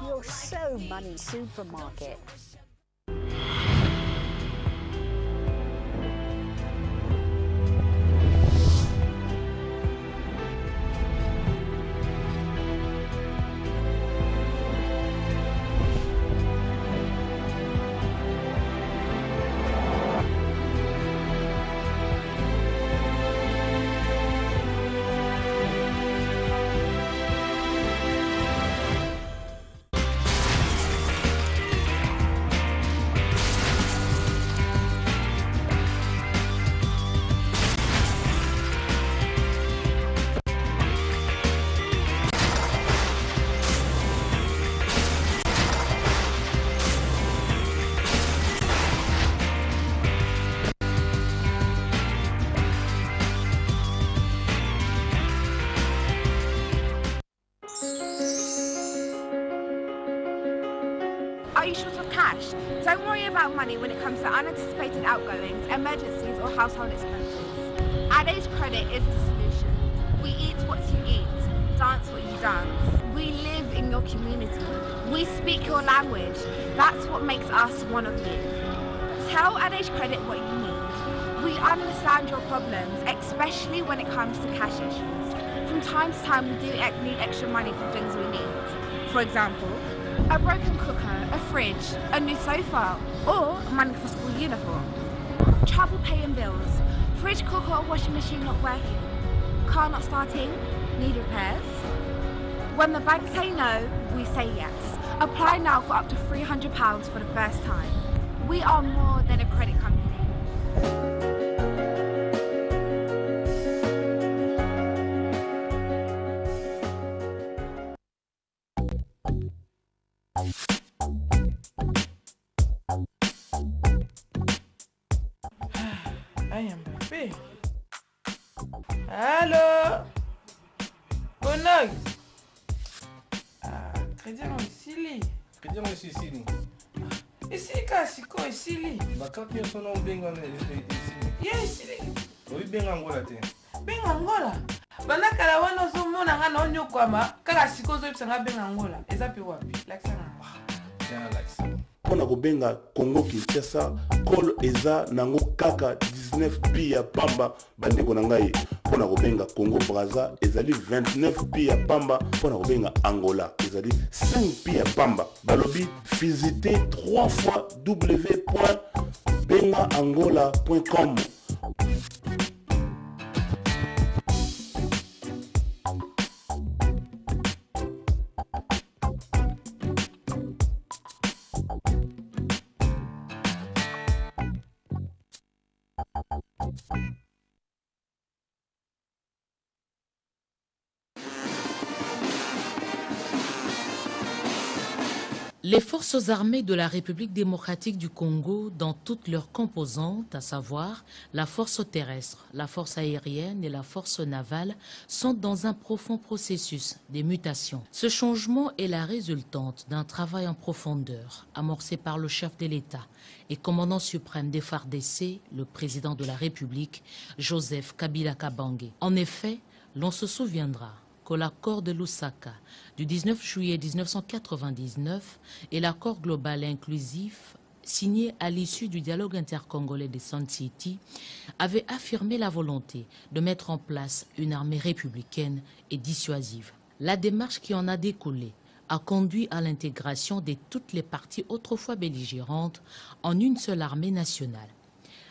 You're so money supermarket. Are you short of cash? Don't worry about money when it comes to unanticipated outgoings, emergencies or household expenses. AdAge Credit is the solution. We eat what you eat, dance what you dance. We live in your community. We speak your language. That's what makes us one of you. Tell AdAge Credit what you need. We understand your problems, especially when it comes to cash issues. From time to time, we do need extra money for things we need. For example, a broken cooker, a fridge, a new sofa, or money for school uniform. Travel paying bills, fridge, cooker or washing machine not working, car not starting, need repairs. When the bank say no, we say yes. Apply now for up to £300 for the first time. We are more than a credit company. I am Mbappé. Allô? Bonox. Crédit non ici. Crédit non ici. Ici kasiko ici. Bakaki yo sono benga ici. Yes. Oui benga Angola te. Benga Angola. Bana kala wana so mona nga no nyokwama kaka siko zo bisanga benga Angola. Eza pe wapi? Like ça. Ya like ça. Pona kobenga Congo Kinshasa kol eza nango kaka 19 pi ya pamba bandeko na ngai. Pona kobenga Congo Brazza ezali 29 pi ya pamba. Pona kobenga Angola ezali 5 pi ya pamba. Balobi visitez 3 fois www.bengaangola.com. Les forces armées de la République démocratique du Congo, dans toutes leurs composantes, à savoir la force terrestre, la force aérienne et la force navale, sont dans un profond processus de mutation. Ce changement est la résultante d'un travail en profondeur amorcé par le chef de l'État et commandant suprême des FARDC, le président de la République, Joseph Kabila Kabange. En effet, l'on se souviendra que l'accord de Lusaka du 19 juillet 1999 et l'accord global et inclusif signé à l'issue du dialogue intercongolais de Sun City avaient affirmé la volonté de mettre en place une armée républicaine et dissuasive. La démarche qui en a découlé a conduit à l'intégration de toutes les parties autrefois belligérantes en une seule armée nationale.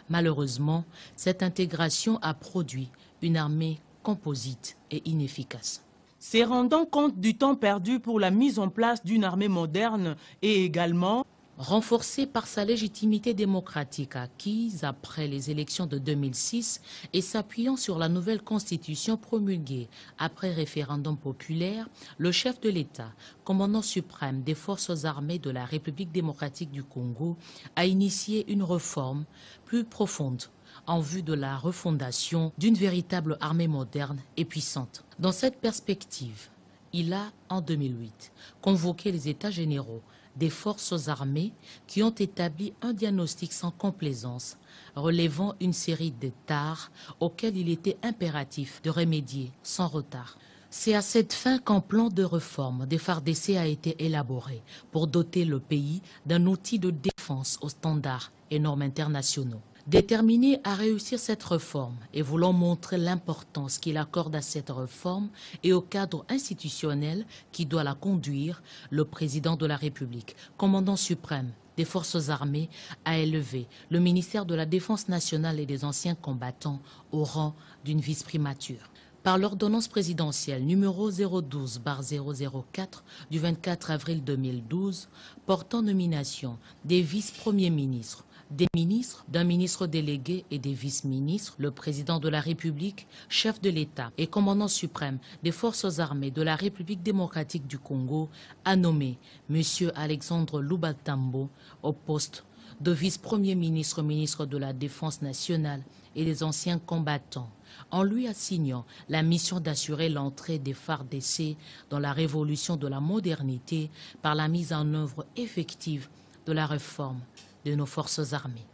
Malheureusement, cette intégration a produit une armée composite et inefficace. Se rendant compte du temps perdu pour la mise en place d'une armée moderne et également renforcée par sa légitimité démocratique acquise après les élections de 2006 et s'appuyant sur la nouvelle constitution promulguée après référendum populaire, le chef de l'État, commandant suprême des forces armées de la République démocratique du Congo, a initié une réforme plus profonde en vue de la refondation d'une véritable armée moderne et puissante. Dans cette perspective, il a, en 2008, convoqué les États généraux des forces armées qui ont établi un diagnostic sans complaisance, relevant une série de tares auxquelles il était impératif de remédier sans retard. C'est à cette fin qu'un plan de réforme des FARDC a été élaboré pour doter le pays d'un outil de défense aux standards et normes internationaux. Déterminé à réussir cette réforme et voulant montrer l'importance qu'il accorde à cette réforme et au cadre institutionnel qui doit la conduire, le président de la République, commandant suprême des forces armées, a élevé le ministère de la Défense nationale et des anciens combattants au rang d'une vice-primature. Par l'ordonnance présidentielle numéro 012/004 du 24 avril 2012 portant nomination des vice-premiers ministres, des ministres, d'un ministre délégué et des vice-ministres, le président de la République, chef de l'État et commandant suprême des forces armées de la République démocratique du Congo, a nommé M. Alexandre Lubatambo au poste de vice-premier ministre, ministre de la Défense nationale et des anciens combattants, en lui assignant la mission d'assurer l'entrée des FARDC dans la révolution de la modernité par la mise en œuvre effective de la réforme de nos forces armées.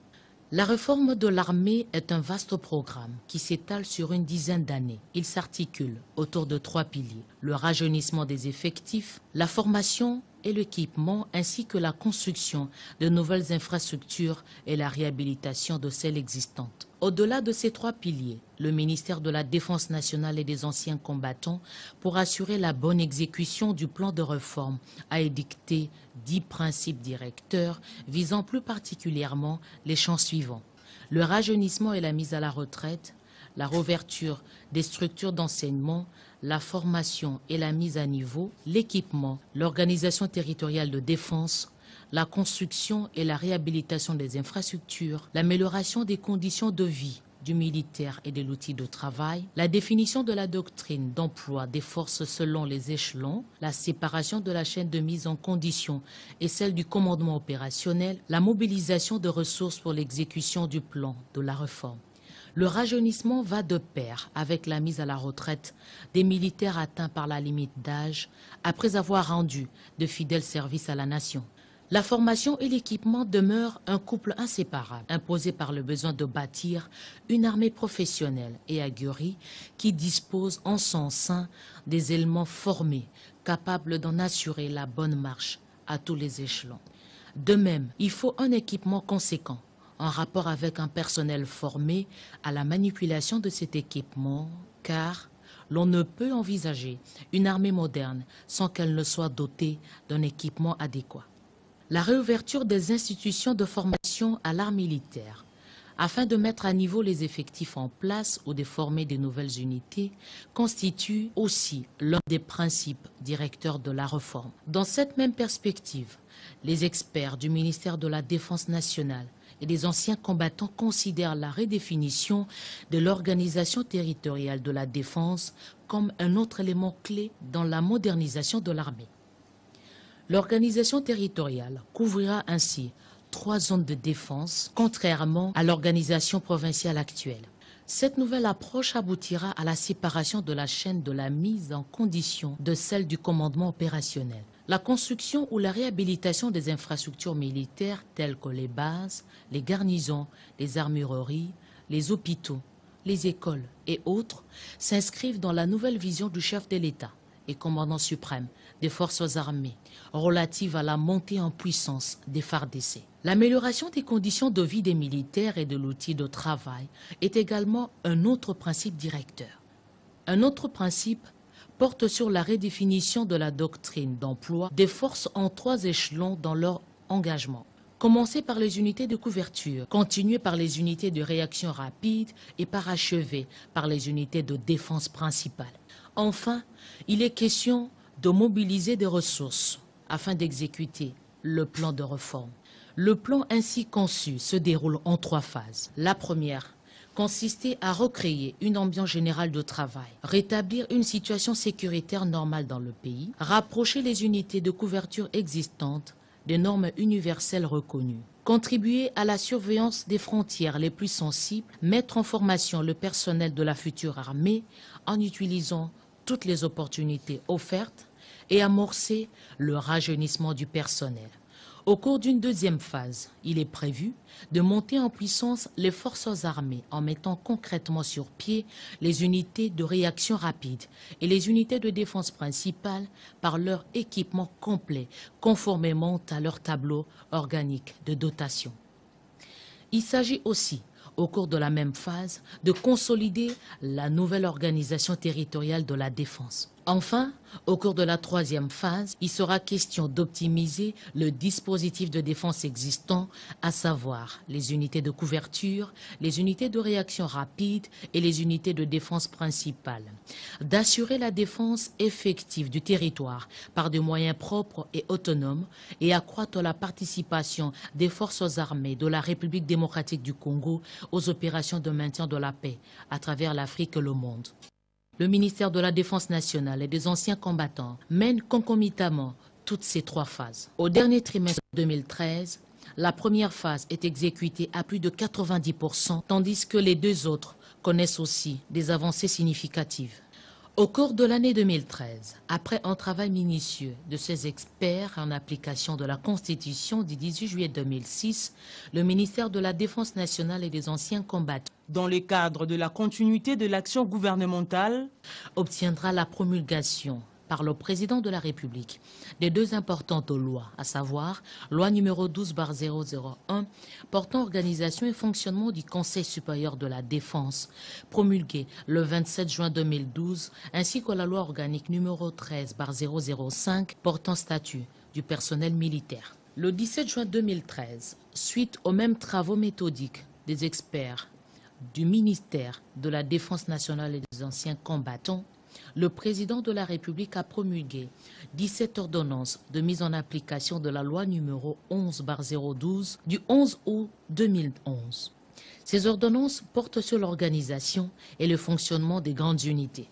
La réforme de l'armée est un vaste programme qui s'étale sur une dizaine d'années. Il s'articule autour de 3 piliers: le rajeunissement des effectifs, la formation et l'équipement, ainsi que la construction de nouvelles infrastructures et la réhabilitation de celles existantes. Au-delà de ces 3 piliers, le ministère de la Défense nationale et des anciens combattants, pour assurer la bonne exécution du plan de réforme, a édicté 10 principes directeurs visant plus particulièrement les champs suivants: le rajeunissement et la mise à la retraite, la réouverture des structures d'enseignement, la formation et la mise à niveau, l'équipement, l'organisation territoriale de défense, la construction et la réhabilitation des infrastructures, l'amélioration des conditions de vie du militaire et de l'outil de travail, la définition de la doctrine d'emploi des forces selon les échelons, la séparation de la chaîne de mise en condition et celle du commandement opérationnel, la mobilisation de ressources pour l'exécution du plan de la réforme. Le rajeunissement va de pair avec la mise à la retraite des militaires atteints par la limite d'âge après avoir rendu de fidèles services à la nation. La formation et l'équipement demeurent un couple inséparable, imposé par le besoin de bâtir une armée professionnelle et aguerrie qui dispose en son sein des éléments formés, capables d'en assurer la bonne marche à tous les échelons. De même, il faut un équipement conséquent, en rapport avec un personnel formé à la manipulation de cet équipement, car l'on ne peut envisager une armée moderne sans qu'elle ne soit dotée d'un équipement adéquat. La réouverture des institutions de formation à l'art militaire, afin de mettre à niveau les effectifs en place ou de former de nouvelles unités, constitue aussi l'un des principes directeurs de la réforme. Dans cette même perspective, les experts du ministère de la Défense nationale et des anciens combattants considèrent la redéfinition de l'organisation territoriale de la défense comme un autre élément clé dans la modernisation de l'armée. L'organisation territoriale couvrira ainsi 3 zones de défense, contrairement à l'organisation provinciale actuelle. Cette nouvelle approche aboutira à la séparation de la chaîne de la mise en condition de celle du commandement opérationnel. La construction ou la réhabilitation des infrastructures militaires telles que les bases, les garnisons, les armureries, les hôpitaux, les écoles et autres s'inscrivent dans la nouvelle vision du chef de l'État et commandant suprême des forces armées relative à la montée en puissance des FARDC. L'amélioration des conditions de vie des militaires et de l'outil de travail est également un autre principe directeur. Un autre principe porte sur la redéfinition de la doctrine d'emploi des forces en 3 échelons dans leur engagement. Commencer par les unités de couverture, continuer par les unités de réaction rapide et parachever par les unités de défense principale. Enfin, il est question de mobiliser des ressources afin d'exécuter le plan de réforme. Le plan ainsi conçu se déroule en 3 phases. La première consistait à recréer une ambiance générale de travail, rétablir une situation sécuritaire normale dans le pays, rapprocher les unités de couverture existantes des normes universelles reconnues, contribuer à la surveillance des frontières les plus sensibles, mettre en formation le personnel de la future armée en utilisant toutes les opportunités offertes et amorcer le rajeunissement du personnel. Au cours d'une deuxième phase, il est prévu de monter en puissance les forces armées en mettant concrètement sur pied les unités de réaction rapide et les unités de défense principales par leur équipement complet, conformément à leur tableau organique de dotation. Il s'agit aussi, au cours de la même phase, de consolider la nouvelle organisation territoriale de la défense. Enfin, au cours de la troisième phase, il sera question d'optimiser le dispositif de défense existant, à savoir les unités de couverture, les unités de réaction rapide et les unités de défense principale. D'assurer la défense effective du territoire par des moyens propres et autonomes et accroître la participation des forces armées de la République démocratique du Congo aux opérations de maintien de la paix à travers l'Afrique et le monde. Le ministère de la Défense nationale et des anciens combattants mène concomitamment toutes ces trois phases. Au dernier trimestre 2013, la première phase est exécutée à plus de 90%, tandis que les deux autres connaissent aussi des avancées significatives. Au cours de l'année 2013, après un travail minutieux de ces experts en application de la Constitution du 18 juillet 2006, le ministère de la Défense nationale et des anciens combattants, dans le cadre de la continuité de l'action gouvernementale, obtiendra la promulgation par le président de la République des deux importantes lois, à savoir loi numéro 12/001 portant organisation et fonctionnement du Conseil supérieur de la défense, promulguée le 27 juin 2012, ainsi que la loi organique numéro 13/005 portant statut du personnel militaire. Le 17 juin 2013, suite aux mêmes travaux méthodiques des experts du ministère de la Défense nationale et des anciens combattants, le président de la République a promulgué 17 ordonnances de mise en application de la loi numéro 11/012 du 11 août 2011. Ces ordonnances portent sur l'organisation et le fonctionnement des grandes unités.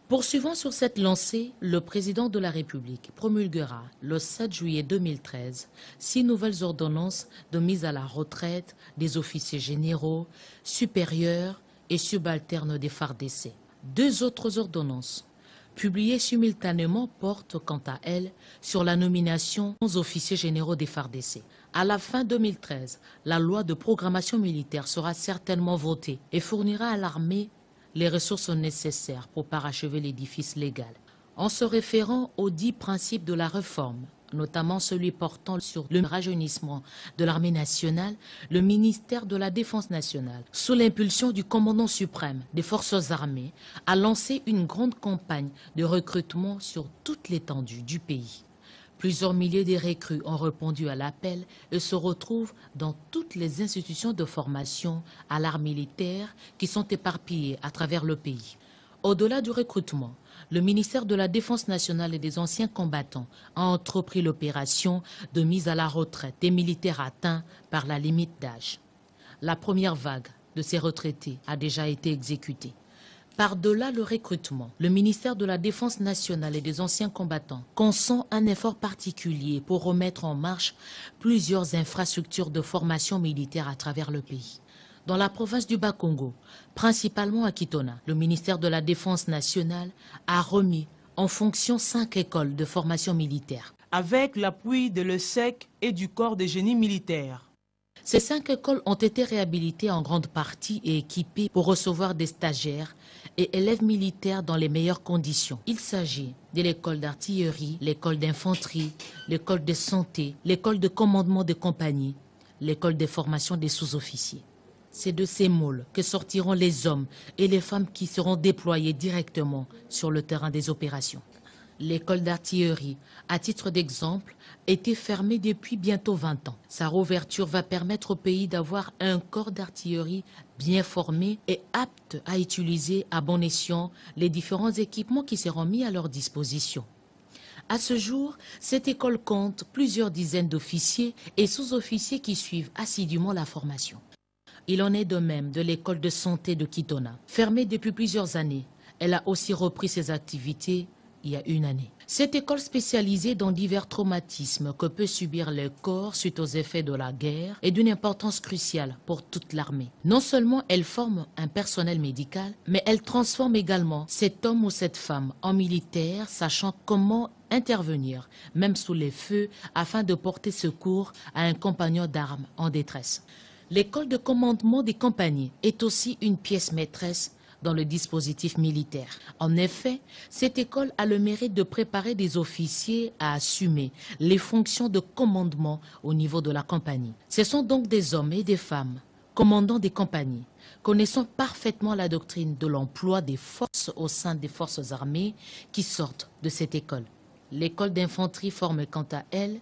Poursuivant sur cette lancée, le président de la République promulguera le 7 juillet 2013 6 nouvelles ordonnances de mise à la retraite des officiers généraux, supérieurs et subalternes des FARDC. 2 autres ordonnances, publiées simultanément, portent quant à elles sur la nomination aux officiers généraux des FARDC. À la fin 2013, la loi de programmation militaire sera certainement votée et fournira à l'armée les ressources nécessaires pour parachever l'édifice légal. En se référant aux 10 principes de la réforme, notamment celui portant sur le rajeunissement de l'armée nationale, le ministère de la Défense nationale, sous l'impulsion du commandant suprême des forces armées, a lancé une grande campagne de recrutement sur toute l'étendue du pays. Plusieurs milliers de recrues ont répondu à l'appel et se retrouvent dans toutes les institutions de formation à l'art militaire qui sont éparpillées à travers le pays. Au-delà du recrutement, le ministère de la Défense nationale et des anciens combattants a entrepris l'opération de mise à la retraite des militaires atteints par la limite d'âge. La première vague de ces retraités a déjà été exécutée. Par-delà le recrutement, le ministère de la Défense nationale et des anciens combattants consent un effort particulier pour remettre en marche plusieurs infrastructures de formation militaire à travers le pays. Dans la province du Bas-Congo, principalement à Kitona, le ministère de la Défense nationale a remis en fonction 5 écoles de formation militaire. avec l'appui de l'ESSEC et du corps des génies militaires. Ces 5 écoles ont été réhabilitées en grande partie et équipées pour recevoir des stagiaires et élèves militaires dans les meilleures conditions. Il s'agit de l'école d'artillerie, l'école d'infanterie, l'école de santé, l'école de commandement de compagnie, l'école de formation des sous-officiers. C'est de ces môles que sortiront les hommes et les femmes qui seront déployés directement sur le terrain des opérations. L'école d'artillerie, à titre d'exemple, était fermée depuis bientôt 20 ans. Sa réouverture va permettre au pays d'avoir un corps d'artillerie bien formé et apte à utiliser à bon escient les différents équipements qui seront mis à leur disposition. À ce jour, cette école compte plusieurs dizaines d'officiers et sous-officiers qui suivent assidûment la formation. Il en est de même de l'école de santé de Kitona. Fermée depuis plusieurs années, elle a aussi repris ses activités il y a une année. Cette école spécialisée dans divers traumatismes que peut subir le corps suite aux effets de la guerre est d'une importance cruciale pour toute l'armée. Non seulement elle forme un personnel médical, mais elle transforme également cet homme ou cette femme en militaire, sachant comment intervenir, même sous les feux, afin de porter secours à un compagnon d'armes en détresse. L'école de commandement des compagnies est aussi une pièce maîtresse dans le dispositif militaire. En effet, cette école a le mérite de préparer des officiers à assumer les fonctions de commandement au niveau de la compagnie. Ce sont donc des hommes et des femmes, commandants des compagnies, connaissant parfaitement la doctrine de l'emploi des forces au sein des forces armées qui sortent de cette école. L'école d'infanterie forme quant à elle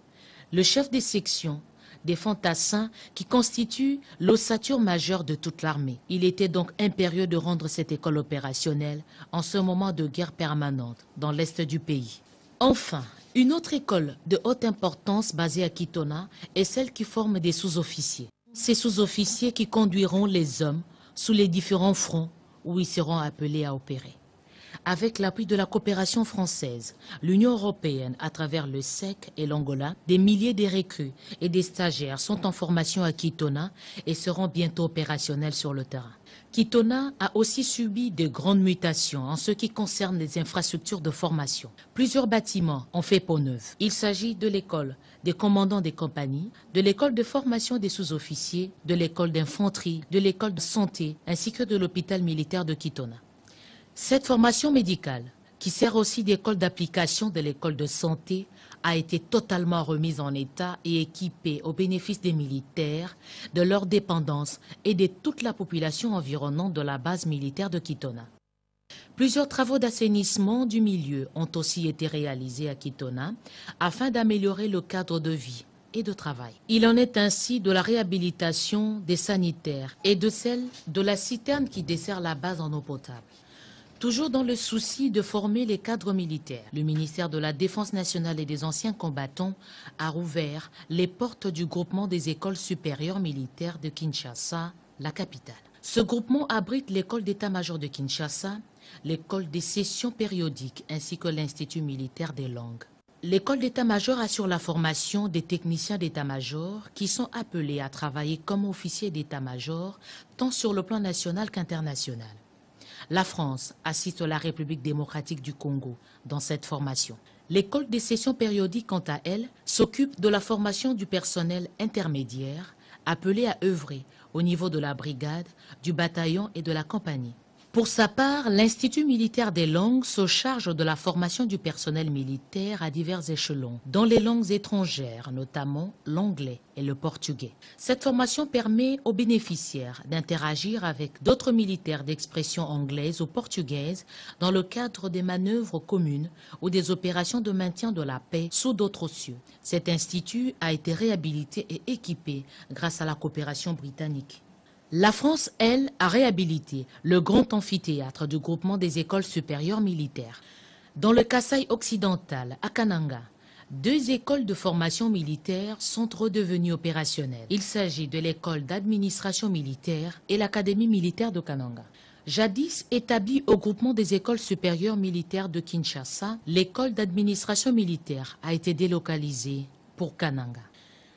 le chef des sections des fantassins qui constituent l'ossature majeure de toute l'armée. Il était donc impérieux de rendre cette école opérationnelle en ce moment de guerre permanente dans l'est du pays. Enfin, une autre école de haute importance basée à Kitona est celle qui forme des sous-officiers. Ces sous-officiers qui conduiront les hommes sous les différents fronts où ils seront appelés à opérer. Avec l'appui de la coopération française, l'Union européenne, à travers le SEC et l'Angola, des milliers de recrues et des stagiaires sont en formation à Kitona et seront bientôt opérationnels sur le terrain. Kitona a aussi subi de grandes mutations en ce qui concerne les infrastructures de formation. Plusieurs bâtiments ont fait peau neuve. Il s'agit de l'école des commandants des compagnies, de l'école de formation des sous-officiers, de l'école d'infanterie, de l'école de santé, ainsi que de l'hôpital militaire de Kitona. Cette formation médicale, qui sert aussi d'école d'application de l'école de santé, a été totalement remise en état et équipée au bénéfice des militaires, de leurs dépendances et de toute la population environnante de la base militaire de Kitona. Plusieurs travaux d'assainissement du milieu ont aussi été réalisés à Kitona afin d'améliorer le cadre de vie et de travail. Il en est ainsi de la réhabilitation des sanitaires et de celle de la citerne qui dessert la base en eau potable. Toujours dans le souci de former les cadres militaires, le ministère de la Défense nationale et des anciens combattants a rouvert les portes du groupement des écoles supérieures militaires de Kinshasa, la capitale. Ce groupement abrite l'école d'état-major de Kinshasa, l'école des sessions périodiques ainsi que l'Institut militaire des langues. L'école d'état-major assure la formation des techniciens d'état-major qui sont appelés à travailler comme officiers d'état-major tant sur le plan national qu'international. La France assiste la République démocratique du Congo dans cette formation. L'école des sessions périodiques, quant à elle, s'occupe de la formation du personnel intermédiaire appelé à œuvrer au niveau de la brigade, du bataillon et de la compagnie. Pour sa part, l'Institut militaire des langues se charge de la formation du personnel militaire à divers échelons, dans les langues étrangères, notamment l'anglais et le portugais. Cette formation permet aux bénéficiaires d'interagir avec d'autres militaires d'expression anglaise ou portugaise dans le cadre des manœuvres communes ou des opérations de maintien de la paix sous d'autres cieux. Cet institut a été réhabilité et équipé grâce à la coopération britannique. La France, elle, a réhabilité le grand amphithéâtre du groupement des écoles supérieures militaires. Dans le Kasaï occidental, à Kananga, 2 écoles de formation militaire sont redevenues opérationnelles. Il s'agit de l'école d'administration militaire et l'Académie militaire de Kananga. Jadis établie au groupement des écoles supérieures militaires de Kinshasa, l'école d'administration militaire a été délocalisée pour Kananga.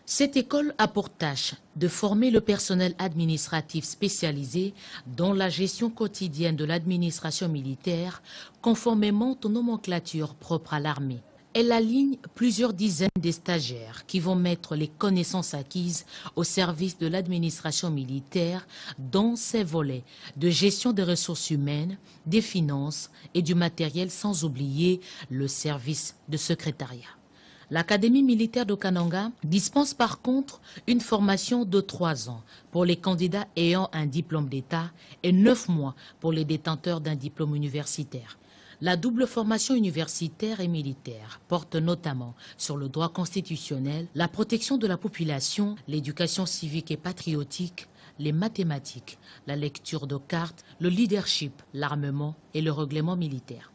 Cette école a pour tâche de former le personnel administratif spécialisé dans la gestion quotidienne de l'administration militaire, conformément aux nomenclatures propres à l'armée. Elle aligne plusieurs dizaines de stagiaires qui vont mettre les connaissances acquises au service de l'administration militaire dans ses volets de gestion des ressources humaines, des finances et du matériel, sans oublier le service de secrétariat. L'Académie militaire de Kananga dispense par contre une formation de 3 ans pour les candidats ayant un diplôme d'État et 9 mois pour les détenteurs d'un diplôme universitaire. La double formation universitaire et militaire porte notamment sur le droit constitutionnel, la protection de la population, l'éducation civique et patriotique, les mathématiques, la lecture de cartes, le leadership, l'armement et le règlement militaire.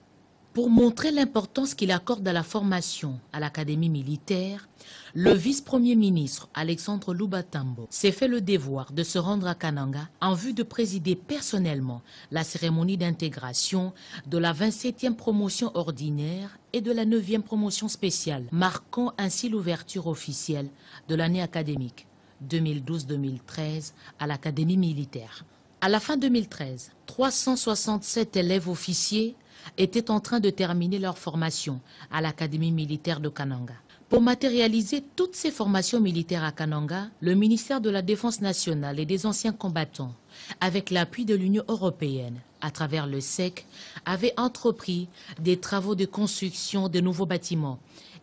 Pour montrer l'importance qu'il accorde à la formation à l'Académie militaire, le vice-premier ministre Alexandre Lubatambo s'est fait le devoir de se rendre à Kananga en vue de présider personnellement la cérémonie d'intégration de la 27e promotion ordinaire et de la 9e promotion spéciale, marquant ainsi l'ouverture officielle de l'année académique 2012-2013 à l'Académie militaire. À la fin 2013, 367 élèves officiers étaient en train de terminer leur formation à l'Académie militaire de Kananga. Pour matérialiser toutes ces formations militaires à Kananga, le ministère de la Défense nationale et des anciens combattants, avec l'appui de l'Union européenne, à travers le SEC, avait entrepris des travaux de construction de nouveaux bâtiments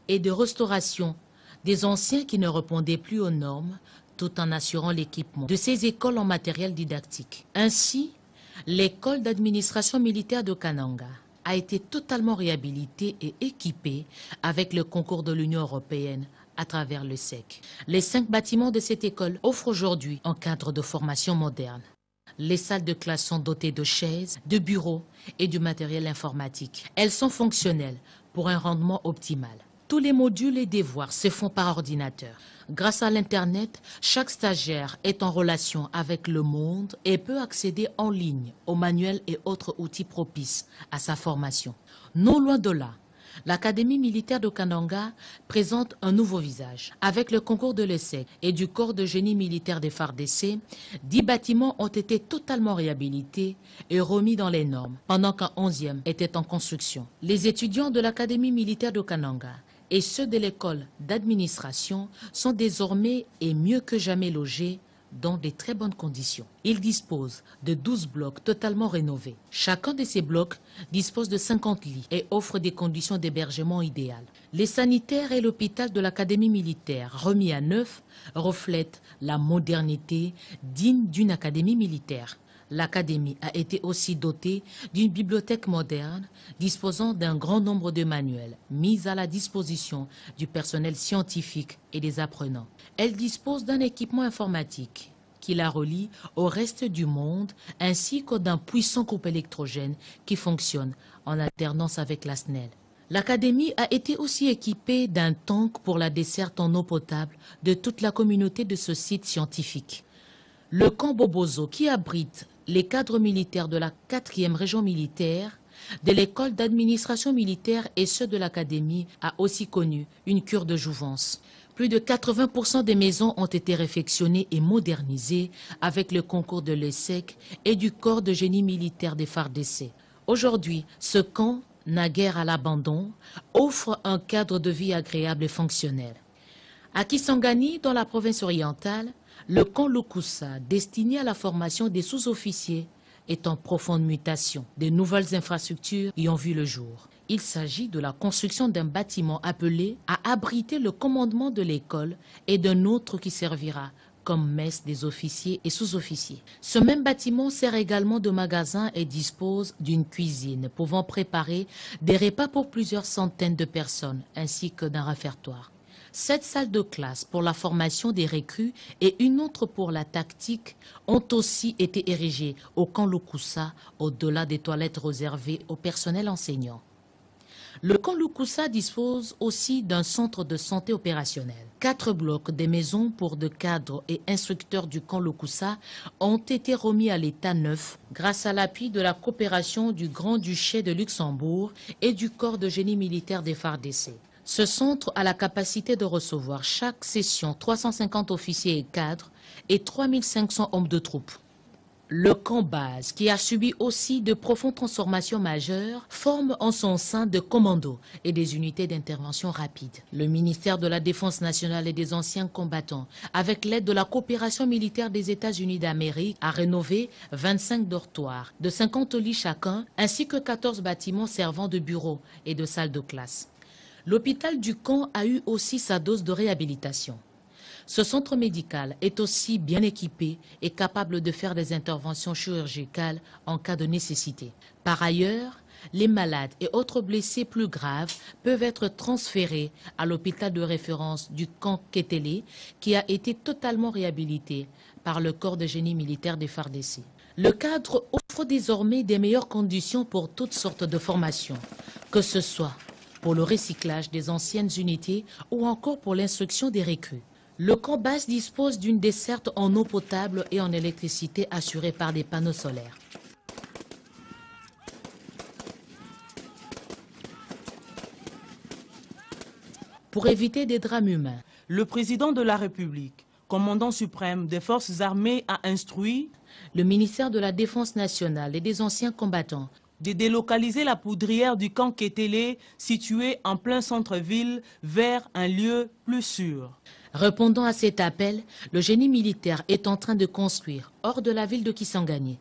et de restauration des anciens qui ne répondaient plus aux normes, tout en assurant l'équipement de ces écoles en matériel didactique. Ainsi, l'école d'administration militaire de Kananga a été totalement réhabilitée et équipée avec le concours de l'Union européenne à travers le SEC. Les 5 bâtiments de cette école offrent aujourd'hui un cadre de formation moderne. Les salles de classe sont dotées de chaises, de bureaux et du matériel informatique. Elles sont fonctionnelles pour un rendement optimal. Tous les modules et devoirs se font par ordinateur. Grâce à l'Internet, chaque stagiaire est en relation avec le monde et peut accéder en ligne aux manuels et autres outils propices à sa formation. Non loin de là, l'Académie militaire de Kananga présente un nouveau visage. Avec le concours de l'ESSEC et du corps de génie militaire des FARDC, 10 bâtiments ont été totalement réhabilités et remis dans les normes, pendant qu'un 11e était en construction. Les étudiants de l'Académie militaire de Kananga et ceux de l'école d'administration sont désormais et mieux que jamais logés dans de très bonnes conditions. Ils disposent de 12 blocs totalement rénovés. Chacun de ces blocs dispose de 50 lits et offre des conditions d'hébergement idéales. Les sanitaires et l'hôpital de l'Académie militaire, remis à neuf, reflètent la modernité digne d'une académie militaire. L'Académie a été aussi dotée d'une bibliothèque moderne disposant d'un grand nombre de manuels mis à la disposition du personnel scientifique et des apprenants. Elle dispose d'un équipement informatique qui la relie au reste du monde ainsi que d'un puissant coupe électrogène qui fonctionne en alternance avec la SNEL. L'Académie a été aussi équipée d'un tank pour la desserte en eau potable de toute la communauté de ce site scientifique. Le camp Bobozo, qui abrite les cadres militaires de la 4e région militaire, de l'école d'administration militaire et ceux de l'Académie, a aussi connu une cure de jouvence. Plus de 80% des maisons ont été réfectionnées et modernisées avec le concours de l'ESSEC et du corps de génie militaire des FARDC. Aujourd'hui, ce camp, naguère à l'abandon, offre un cadre de vie agréable et fonctionnel. À Kisangani, dans la province orientale, le camp Lukusa, destiné à la formation des sous-officiers, est en profonde mutation. De nouvelles infrastructures y ont vu le jour. Il s'agit de la construction d'un bâtiment appelé à abriter le commandement de l'école et d'un autre qui servira comme messe des officiers et sous-officiers. Ce même bâtiment sert également de magasin et dispose d'une cuisine pouvant préparer des repas pour plusieurs centaines de personnes ainsi que d'un réfectoire. 7 salles de classe pour la formation des recrues et une autre pour la tactique ont aussi été érigées au camp Lukusa, au-delà des toilettes réservées au personnel enseignant. Le camp Lukusa dispose aussi d'un centre de santé opérationnel. 4 blocs des maisons pour de cadres et instructeurs du camp Lukusa ont été remis à l'état neuf grâce à l'appui de la coopération du Grand-Duché de Luxembourg et du corps de génie militaire des FARDC. Ce centre a la capacité de recevoir chaque session 350 officiers et cadres et 3500 hommes de troupes. Le camp base, qui a subi aussi de profondes transformations majeures, forme en son sein de commandos et des unités d'intervention rapide. Le ministère de la Défense nationale et des anciens combattants, avec l'aide de la coopération militaire des États-Unis d'Amérique, a rénové 25 dortoirs de 50 lits chacun, ainsi que 14 bâtiments servant de bureaux et de salles de classe. L'hôpital du camp a eu aussi sa dose de réhabilitation. Ce centre médical est aussi bien équipé et capable de faire des interventions chirurgicales en cas de nécessité. Par ailleurs, les malades et autres blessés plus graves peuvent être transférés à l'hôpital de référence du camp Ketele, qui a été totalement réhabilité par le corps de génie militaire des FARDC. Le cadre offre désormais des meilleures conditions pour toutes sortes de formations, que ce soit pour le recyclage des anciennes unités ou encore pour l'instruction des recrues. Le camp base dispose d'une desserte en eau potable et en électricité assurée par des panneaux solaires. Pour éviter des drames humains, le président de la République, commandant suprême des forces armées, a instruit le ministère de la Défense nationale et des anciens combattants de délocaliser la poudrière du camp Kétélé, situé en plein centre-ville, vers un lieu plus sûr. Répondant à cet appel, le génie militaire est en train de construire, hors de la ville de Kisangani,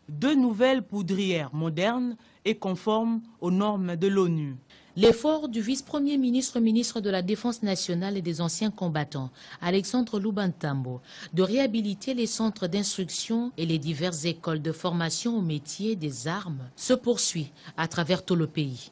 2 nouvelles poudrières modernes et conformes aux normes de l'ONU. L'effort du vice-premier ministre, ministre de la Défense nationale et des anciens combattants, Alexandre Lubantambo, de réhabiliter les centres d'instruction et les diverses écoles de formation au métier des armes se poursuit à travers tout le pays.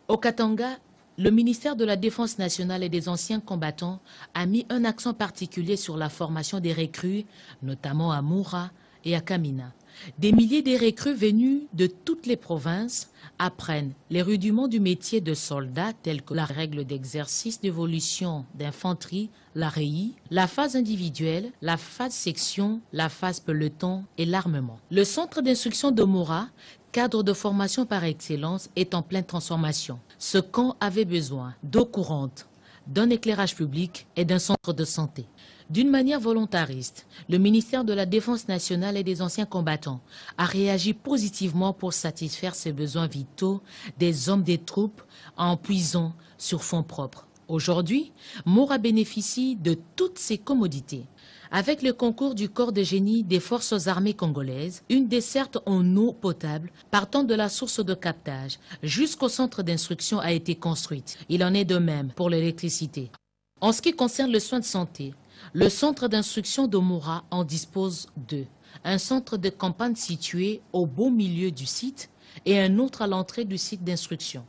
Au Katanga, le ministère de la Défense nationale et des anciens combattants a mis un accent particulier sur la formation des recrues, notamment à Moura et à Kamina. Des milliers de recrues venus de toutes les provinces apprennent les rudiments du métier de soldat tels que la règle d'exercice d'évolution d'infanterie, la REI, la phase individuelle, la phase section, la phase peloton et l'armement. Le centre d'instruction de Moura, cadre de formation par excellence, est en pleine transformation. Ce camp avait besoin d'eau courante, d'un éclairage public et d'un centre de santé. D'une manière volontariste, le ministère de la Défense nationale et des anciens combattants a réagi positivement pour satisfaire ces besoins vitaux des hommes des troupes en puisant sur fonds propres. Aujourd'hui, Moura bénéficie de toutes ces commodités. Avec le concours du corps de génie des forces armées congolaises, une desserte en eau potable partant de la source de captage jusqu'au centre d'instruction a été construite. Il en est de même pour l'électricité. En ce qui concerne le soin de santé, le centre d'instruction de Moura en dispose 2. Un centre de campagne situé au beau milieu du site et un autre à l'entrée du site d'instruction.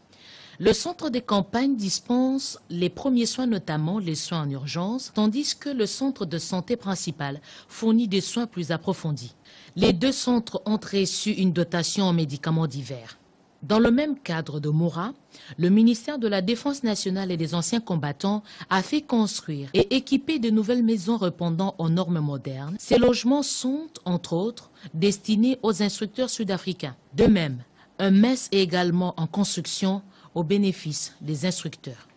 Le centre de campagne dispense les premiers soins, notamment les soins en urgence, tandis que le centre de santé principal fournit des soins plus approfondis. Les 2 centres ont reçu une dotation en médicaments divers. Dans le même cadre de Moura, le ministère de la Défense nationale et des anciens combattants a fait construire et équiper de nouvelles maisons répondant aux normes modernes. Ces logements sont, entre autres, destinés aux instructeurs sud-africains. De même, un mess est également en construction au bénéfice des instructeurs.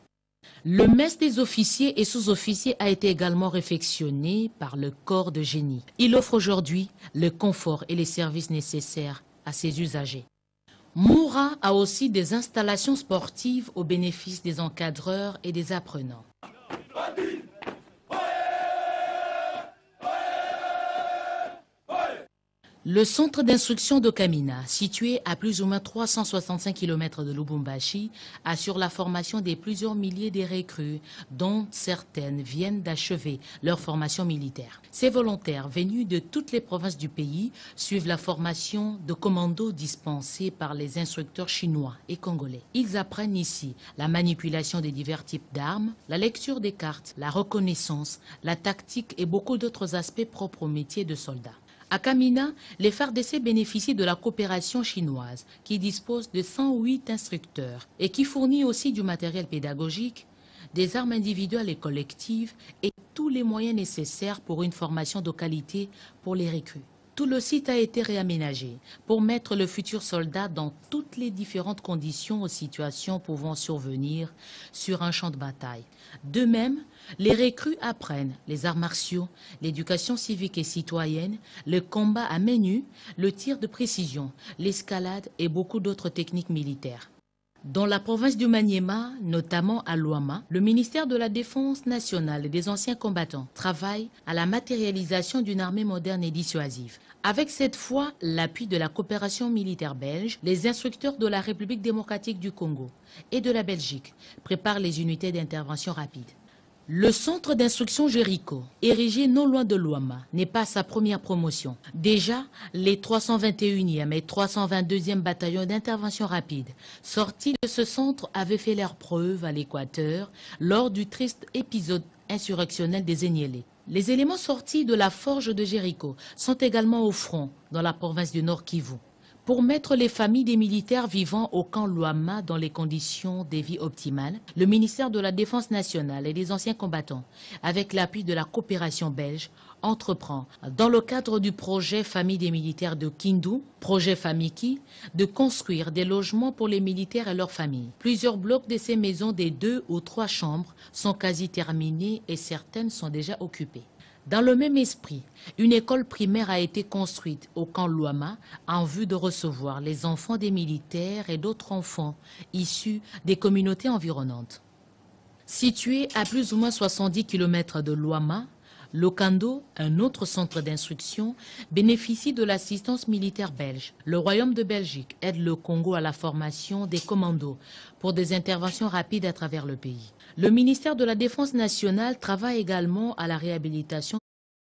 Le mess des officiers et sous-officiers a été également réfectionné par le corps de génie. Il offre aujourd'hui le confort et les services nécessaires à ses usagers. Moura a aussi des installations sportives au bénéfice des encadreurs et des apprenants. Le centre d'instruction de Kamina, situé à plus ou moins 365 km de Lubumbashi, assure la formation des plusieurs milliers de recrues, dont certaines viennent d'achever leur formation militaire. Ces volontaires venus de toutes les provinces du pays suivent la formation de commando dispensée par les instructeurs chinois et congolais. Ils apprennent ici la manipulation des divers types d'armes, la lecture des cartes, la reconnaissance, la tactique et beaucoup d'autres aspects propres au métier de soldat. À Kamina, les FARDC bénéficient de la coopération chinoise qui dispose de 108 instructeurs et qui fournit aussi du matériel pédagogique, des armes individuelles et collectives et tous les moyens nécessaires pour une formation de qualité pour les recrues. Tout le site a été réaménagé pour mettre le futur soldat dans toutes les différentes conditions aux situations pouvant survenir sur un champ de bataille. De même, les recrues apprennent les arts martiaux, l'éducation civique et citoyenne, le combat à main nue, le tir de précision, l'escalade et beaucoup d'autres techniques militaires. Dans la province du Maniema, notamment à Luama, le ministère de la Défense nationale et des anciens combattants travaille à la matérialisation d'une armée moderne et dissuasive. Avec cette fois l'appui de la coopération militaire belge, les instructeurs de la République démocratique du Congo et de la Belgique préparent les unités d'intervention rapide. Le centre d'instruction Jéricho, érigé non loin de Luama, n'est pas sa première promotion. Déjà, les 321e et 322e bataillons d'intervention rapide sortis de ce centre avaient fait leurs preuves à l'Équateur lors du triste épisode insurrectionnel des Enyélé. Les éléments sortis de la forge de Jéricho sont également au front dans la province du Nord Kivu. Pour mettre les familles des militaires vivant au camp Luama dans les conditions de vie optimales, le ministère de la Défense nationale et des anciens combattants, avec l'appui de la coopération belge, entreprend, dans le cadre du projet Famille des militaires de Kindu, projet Famiki, de construire des logements pour les militaires et leurs familles. Plusieurs blocs de ces maisons des 2 ou 3 chambres sont quasi terminés et certaines sont déjà occupées. Dans le même esprit, une école primaire a été construite au camp Luama en vue de recevoir les enfants des militaires et d'autres enfants issus des communautés environnantes. Situé à plus ou moins 70 km de Luama, Lokando, un autre centre d'instruction, bénéficie de l'assistance militaire belge. Le Royaume de Belgique aide le Congo à la formation des commandos pour des interventions rapides à travers le pays. Le ministère de la Défense nationale travaille également à la réhabilitation